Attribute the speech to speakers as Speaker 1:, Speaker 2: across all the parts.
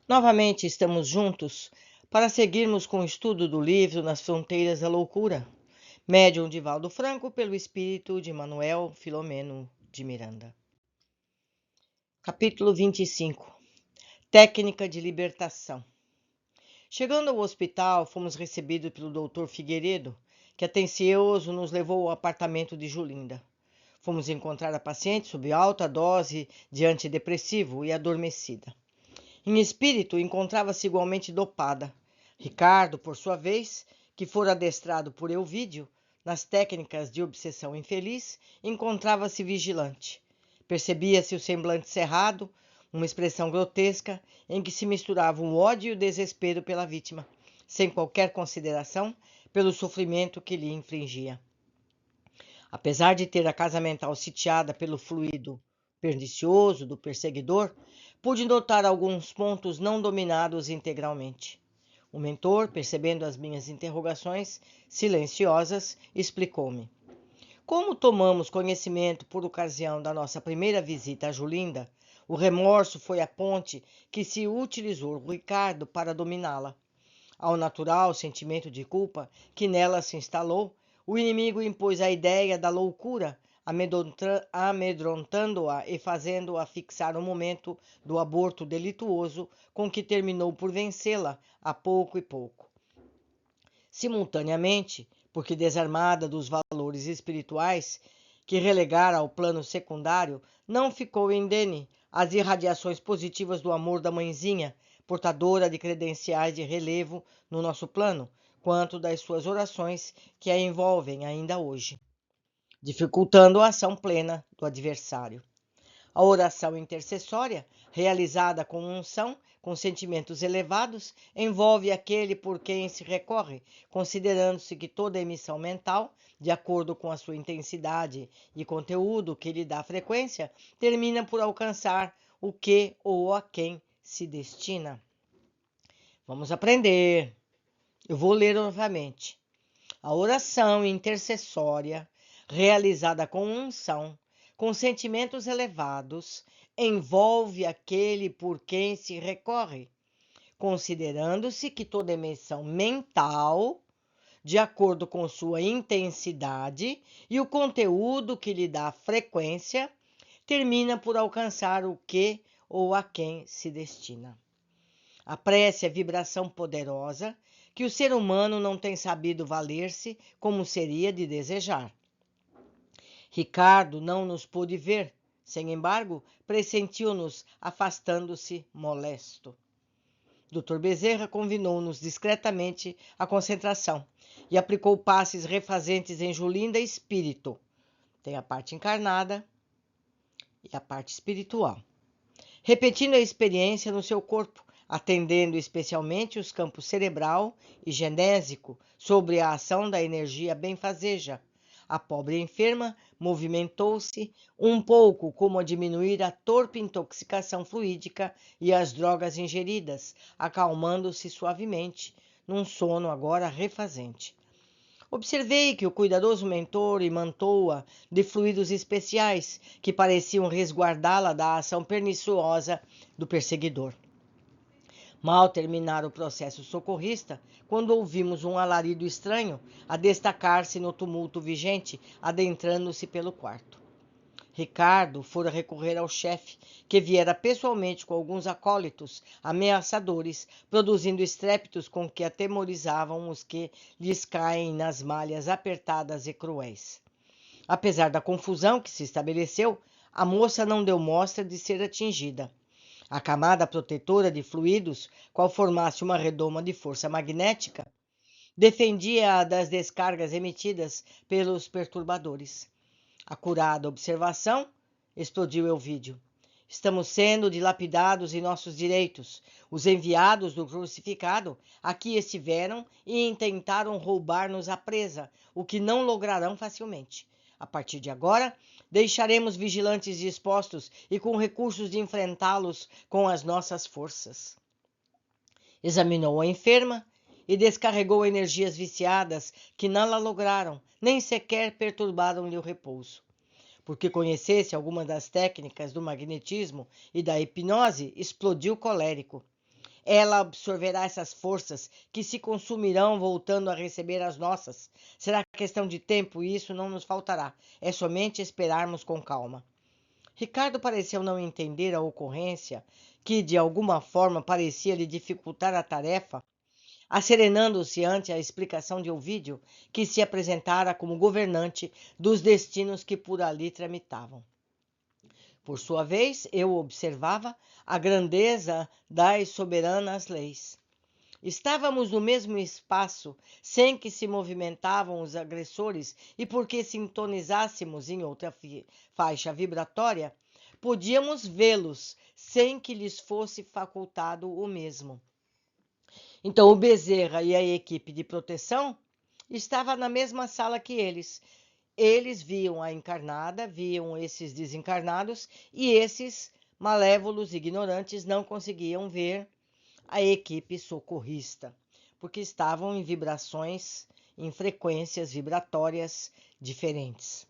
Speaker 1: Novamente estamos juntos para seguirmos com o estudo do livro Nas Fronteiras da Loucura, Médium de Valdo Franco pelo espírito de Manuel Filomeno de Miranda. Capítulo 25. Técnica de libertação. Chegando ao hospital, fomos recebidos pelo Dr. Figueiredo, que atencioso nos levou ao apartamento de Julinda. Fomos encontrar a paciente sob alta dose de antidepressivo e adormecida. Em espírito, encontrava-se igualmente dopada. Ricardo, por sua vez, que fora adestrado por Elvídio nas técnicas de obsessão infeliz, encontrava-se vigilante. Percebia-se o semblante cerrado, uma expressão grotesca em que se misturavam o ódio e o desespero pela vítima, sem qualquer consideração pelo sofrimento que lhe infligia. Apesar de ter a casa mental sitiada pelo fluido pernicioso do perseguidor, pude notar alguns pontos não dominados integralmente. O mentor, percebendo as minhas interrogações silenciosas, explicou-me. Como tomamos conhecimento por ocasião da nossa primeira visita a Julinda, o remorso foi a ponte que se utilizou Ricardo para dominá-la. Ao natural sentimento de culpa que nela se instalou, o inimigo impôs a ideia da loucura, amedrontando-a e fazendo-a fixar o momento do aborto delituoso com que terminou por vencê-la a pouco e pouco. Simultaneamente, porque desarmada dos valores espirituais que relegara ao plano secundário, não ficou indene às irradiações positivas do amor da mãezinha, portadora de credenciais de relevo no nosso plano, quanto das suas orações que a envolvem ainda hoje, dificultando a ação plena do adversário. A oração intercessória, realizada com unção, com sentimentos elevados, envolve aquele por quem se recorre, considerando-se que toda emissão mental, de acordo com a sua intensidade e conteúdo que lhe dá frequência, termina por alcançar o que ou a quem se destina. Vamos aprender. Eu vou ler novamente. A oração intercessória, realizada com unção, com sentimentos elevados, envolve aquele por quem se recorre, considerando-se que toda emissão mental, de acordo com sua intensidade e o conteúdo que lhe dá frequência, termina por alcançar o que ou a quem se destina. A prece é vibração poderosa que o ser humano não tem sabido valer-se como seria de desejar. Ricardo não nos pôde ver, sem embargo, pressentiu-nos afastando-se molesto. Dr. Bezerra convidou-nos discretamente à concentração e aplicou passes refazentes em Julinda espírito. Tem a parte encarnada e a parte espiritual. Repetindo a experiência no seu corpo, atendendo especialmente os campos cerebral e genésico sobre a ação da energia benfazeja. A pobre enferma movimentou-se um pouco como a diminuir a torpe intoxicação fluídica e as drogas ingeridas, acalmando-se suavemente, num sono agora refazente. Observei que o cuidadoso mentor imantou-a de fluidos especiais que pareciam resguardá-la da ação perniciosa do perseguidor. Mal terminara o processo socorrista, quando ouvimos um alarido estranho a destacar-se no tumulto vigente, adentrando-se pelo quarto. Ricardo fora recorrer ao chefe, que viera pessoalmente com alguns acólitos ameaçadores, produzindo estrépitos com que atemorizavam os que lhes caem nas malhas apertadas e cruéis. Apesar da confusão que se estabeleceu, a moça não deu mostra de ser atingida. A camada protetora de fluidos, qual formasse uma redoma de força magnética, defendia-a das descargas emitidas pelos perturbadores. Acurada observação, explodiu Elvídio. Estamos sendo dilapidados em nossos direitos. Os enviados do crucificado aqui estiveram e intentaram roubar-nos a presa, o que não lograrão facilmente. A partir de agora, deixaremos vigilantes dispostos e com recursos de enfrentá-los com as nossas forças. Examinou a enferma e descarregou energias viciadas que não la lograram, nem sequer perturbaram-lhe o repouso. Porque conhecesse alguma das técnicas do magnetismo e da hipnose, explodiu colérico. Ela absorverá essas forças que se consumirão voltando a receber as nossas. Será questão de tempo e isso não nos faltará. É somente esperarmos com calma. Ricardo pareceu não entender a ocorrência, que de alguma forma parecia lhe dificultar a tarefa, acerenando-se ante a explicação de Ovídio, que se apresentara como governante dos destinos que por ali tramitavam. Por sua vez, eu observava a grandeza das soberanas leis. Estávamos no mesmo espaço, sem que se movimentavam os agressores, e porque sintonizássemos em outra faixa vibratória, podíamos vê-los sem que lhes fosse facultado o mesmo. Então, o Bezerra e a equipe de proteção estavam na mesma sala que eles. Eles viam a encarnada, viam esses desencarnados, e esses malévolos ignorantes não conseguiam ver a equipe socorrista, porque estavam em vibrações, em frequências vibratórias diferentes.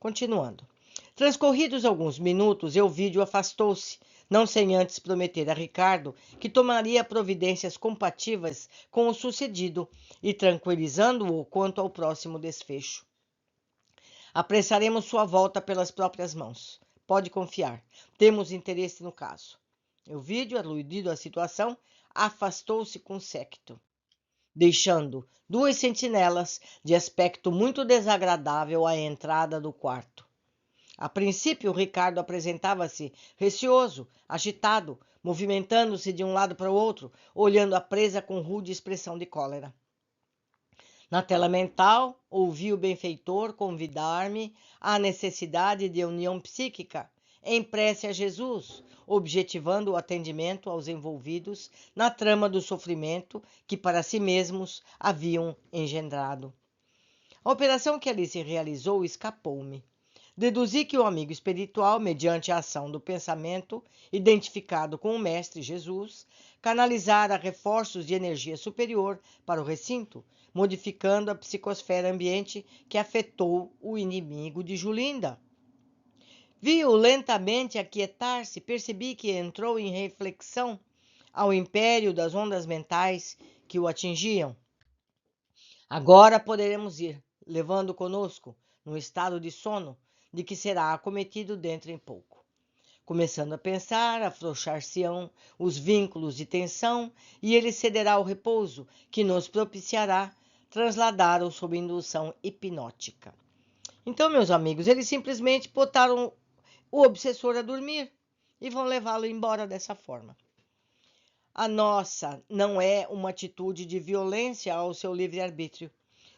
Speaker 1: Continuando. Transcorridos alguns minutos, Elvídio afastou-se, não sem antes prometer a Ricardo que tomaria providências compatíveis com o sucedido e tranquilizando-o quanto ao próximo desfecho. Apressaremos sua volta pelas próprias mãos. Pode confiar. Temos interesse no caso. Elvídio, aludido à situação, afastou-se com séquito, deixando 2 sentinelas de aspecto muito desagradável à entrada do quarto. A princípio, Ricardo apresentava-se receoso, agitado, movimentando-se de um lado para o outro, olhando a presa com rude expressão de cólera. Na tela mental, ouvi o benfeitor convidar-me à necessidade de união psíquica, em prece a Jesus, objetivando o atendimento aos envolvidos na trama do sofrimento que para si mesmos haviam engendrado. A operação que ali se realizou escapou-me. Deduzi que o amigo espiritual, mediante a ação do pensamento, identificado com o Mestre Jesus, canalizara reforços de energia superior para o recinto, modificando a psicosfera ambiente que afetou o inimigo de Julinda. Vi-o lentamente aquietar-se, percebi que entrou em reflexão ao império das ondas mentais que o atingiam. Agora poderemos ir, levando conosco, num estado de sono, de que será acometido dentro em pouco. Começando a pensar, afrouxar-se-ão os vínculos de tensão e ele cederá ao repouso que nos propiciará trasladá-lo sob indução hipnótica. Então, meus amigos, eles simplesmente botaram o obsessor a dormir e vão levá-lo embora dessa forma. A nossa não é uma atitude de violência ao seu livre-arbítrio.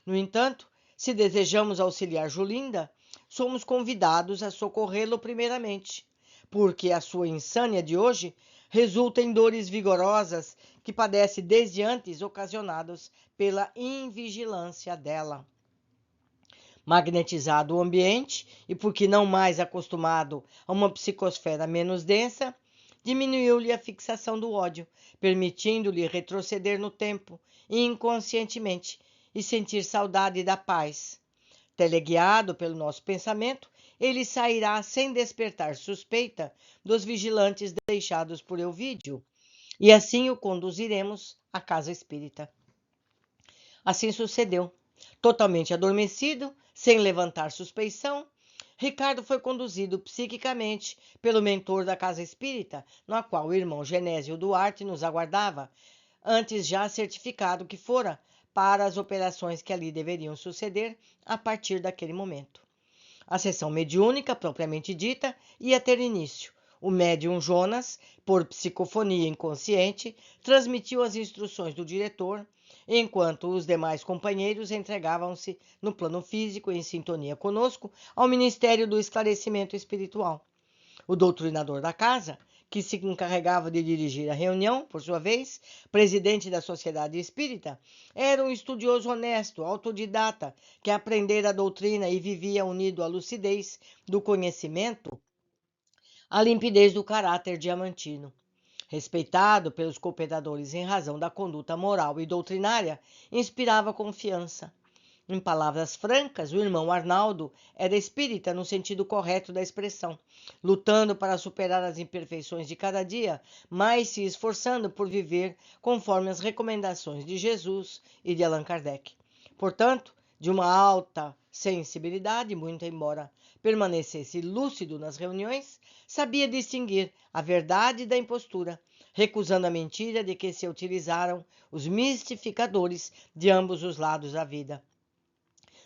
Speaker 1: No entanto, se desejamos auxiliar Julinda, somos convidados a socorrê-lo primeiramente, porque a sua insânia de hoje resulta em dores vigorosas que padece desde antes, ocasionadas pela invigilância dela. Magnetizado o ambiente e porque não mais acostumado a uma psicosfera menos densa, diminuiu-lhe a fixação do ódio, permitindo-lhe retroceder no tempo, inconscientemente, e sentir saudade da paz. Teleguiado pelo nosso pensamento, ele sairá sem despertar suspeita dos vigilantes deixados por Elvídio, e assim o conduziremos à casa espírita. Assim sucedeu. Totalmente adormecido, sem levantar suspeição, Ricardo foi conduzido psiquicamente pelo mentor da casa espírita, na qual o irmão Genésio Duarte nos aguardava, antes já certificado que fora, para as operações que ali deveriam suceder a partir daquele momento. A sessão mediúnica, propriamente dita, ia ter início. O médium Jonas, por psicofonia inconsciente, transmitiu as instruções do diretor, enquanto os demais companheiros entregavam-se, no plano físico, em sintonia conosco, ao Ministério do Esclarecimento Espiritual. O doutrinador da casa, que se encarregava de dirigir a reunião, por sua vez, presidente da Sociedade Espírita, era um estudioso honesto, autodidata, que aprendera a doutrina e vivia unido à lucidez do conhecimento, à limpidez do caráter diamantino. Respeitado pelos cooperadores em razão da conduta moral e doutrinária, inspirava confiança. Em palavras francas, o irmão Arnaldo era espírita no sentido correto da expressão, lutando para superar as imperfeições de cada dia, mas se esforçando por viver conforme as recomendações de Jesus e de Allan Kardec. Portanto, de uma alta sensibilidade, muito embora permanecesse lúcido nas reuniões, sabia distinguir a verdade da impostura, recusando a mentira de que se utilizaram os mistificadores de ambos os lados da vida.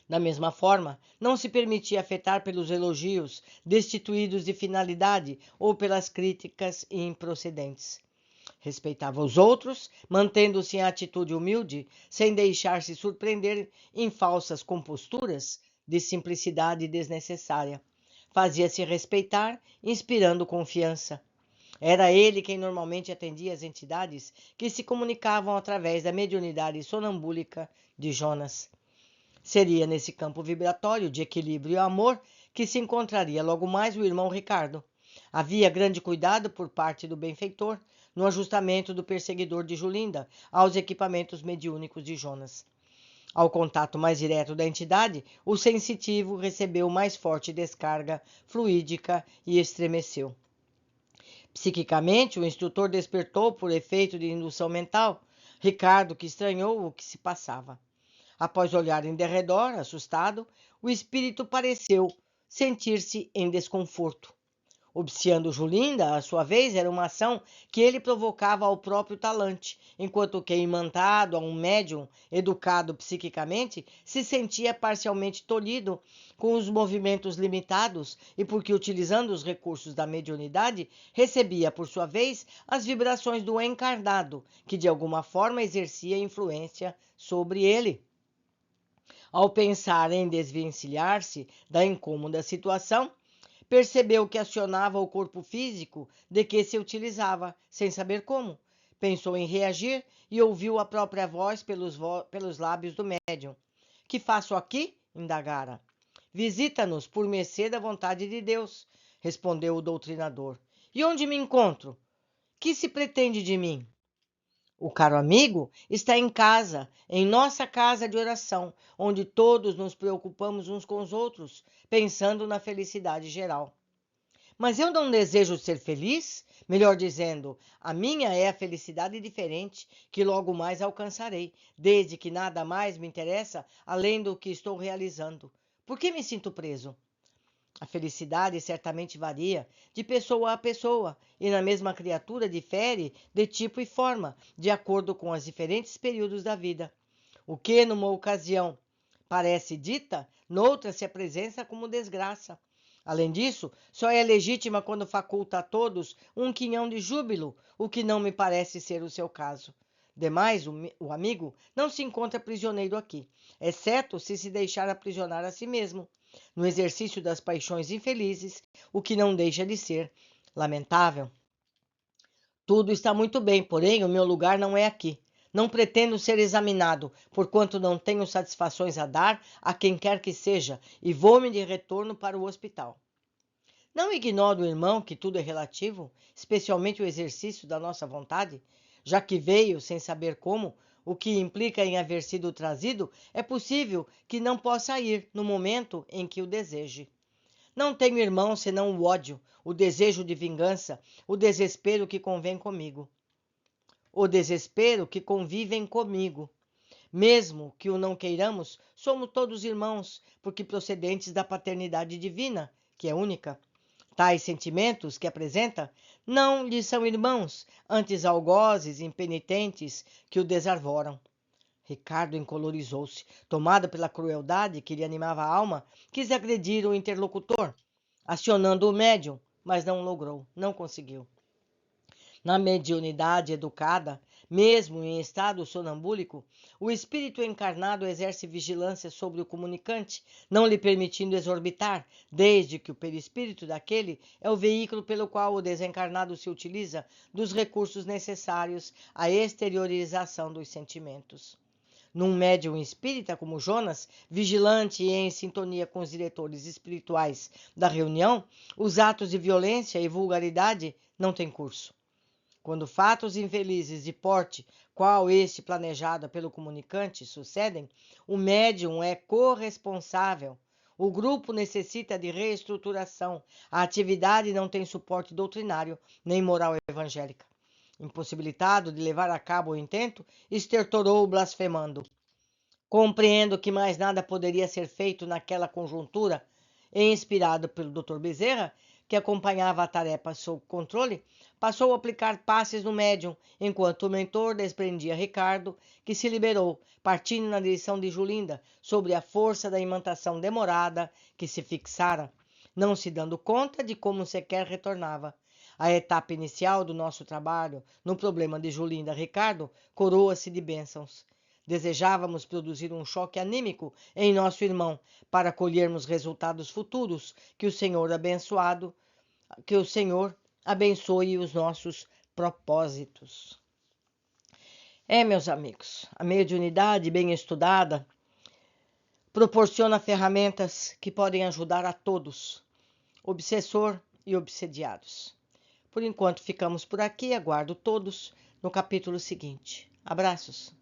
Speaker 1: Da mesma forma, não se permitia afetar pelos elogios destituídos de finalidade ou pelas críticas improcedentes. Respeitava os outros, mantendo-se em atitude humilde, sem deixar-se surpreender em falsas composturas de simplicidade desnecessária. Fazia-se respeitar, inspirando confiança. Era ele quem normalmente atendia as entidades que se comunicavam através da mediunidade sonambúlica de Jonas. Seria nesse campo vibratório de equilíbrio e amor que se encontraria logo mais o irmão Ricardo. Havia grande cuidado por parte do benfeitor no ajustamento do perseguidor de Julinda aos equipamentos mediúnicos de Jonas. Ao contato mais direto da entidade, o sensitivo recebeu mais forte descarga fluídica e estremeceu. Psiquicamente, o instrutor despertou por efeito de indução mental. Ricardo, que estranhou o que se passava. Após olhar em derredor, assustado, o espírito pareceu sentir-se em desconforto. Obseando Julinda, à sua vez, era uma ação que ele provocava ao próprio talante, enquanto que, imantado a um médium educado psiquicamente, se sentia parcialmente tolhido com os movimentos limitados e porque, utilizando os recursos da mediunidade, recebia, por sua vez, as vibrações do encarnado, que de alguma forma exercia influência sobre ele. Ao pensar em desvencilhar-se da incômoda situação, percebeu que acionava o corpo físico de que se utilizava, sem saber como. Pensou em reagir e ouviu a própria voz pelos lábios do médium. Que faço aqui? Indagara. Visita-nos por mercê da vontade de Deus, respondeu o doutrinador. E onde me encontro? Que se pretende de mim? O caro amigo está em casa, em nossa casa de oração, onde todos nos preocupamos uns com os outros, pensando na felicidade geral. Mas eu não desejo ser feliz? Melhor dizendo, a minha é a felicidade diferente, que logo mais alcançarei, desde que nada mais me interessa além do que estou realizando. Por que me sinto preso? A felicidade certamente varia de pessoa a pessoa e na mesma criatura difere de tipo e forma, de acordo com os diferentes períodos da vida. O que numa ocasião parece dita, noutra se apresenta como desgraça. Além disso, só é legítima quando faculta a todos um quinhão de júbilo, o que não me parece ser o seu caso. Demais, o amigo não se encontra prisioneiro aqui, exceto se deixar aprisionar a si mesmo, no exercício das paixões infelizes, o que não deixa de ser lamentável. Tudo está muito bem, porém o meu lugar não é aqui. Não pretendo ser examinado, porquanto não tenho satisfações a dar a quem quer que seja, e vou-me de retorno para o hospital. Não ignoro, irmão, que tudo é relativo, especialmente o exercício da nossa vontade, já que veio sem saber como, o que implica em haver sido trazido, é possível que não possa ir no momento em que o deseje. Não tenho irmão senão o ódio, o desejo de vingança, o desespero que convém comigo. O desespero que convivem comigo. Mesmo que o não queiramos, somos todos irmãos, porque procedentes da paternidade divina, que é única. Tais sentimentos que apresenta não lhe são irmãos, antes algozes impenitentes que o desarvoram. Ricardo encolorizou-se, tomado pela crueldade que lhe animava a alma, quis agredir o interlocutor, acionando o médium, mas não logrou, não conseguiu. Na mediunidade educada, mesmo em estado sonambúlico, o espírito encarnado exerce vigilância sobre o comunicante, não lhe permitindo exorbitar, desde que o perispírito daquele é o veículo pelo qual o desencarnado se utiliza dos recursos necessários à exteriorização dos sentimentos. Num médium espírita como Jonas, vigilante e em sintonia com os diretores espirituais da reunião, os atos de violência e vulgaridade não têm curso. Quando fatos infelizes de porte, qual este planejado pelo comunicante, sucedem, o médium é corresponsável. O grupo necessita de reestruturação. A atividade não tem suporte doutrinário nem moral evangélica. Impossibilitado de levar a cabo o intento, estertorou blasfemando. Compreendo que mais nada poderia ser feito naquela conjuntura, e inspirado pelo Dr. Bezerra, que acompanhava a tarefa sob controle, passou a aplicar passes no médium, enquanto o mentor desprendia Ricardo, que se liberou, partindo na direção de Julinda, sobre a força da imantação demorada que se fixara, não se dando conta de como sequer retornava. A etapa inicial do nosso trabalho, no problema de Julinda Ricardo, coroa-se de bênçãos. Desejávamos produzir um choque anímico em nosso irmão para colhermos resultados futuros. Que o Senhor abençoe os nossos propósitos. Meus amigos, a mediunidade bem estudada proporciona ferramentas que podem ajudar a todos, obsessor e obsediados. Por enquanto ficamos por aqui, aguardo todos no capítulo seguinte. Abraços.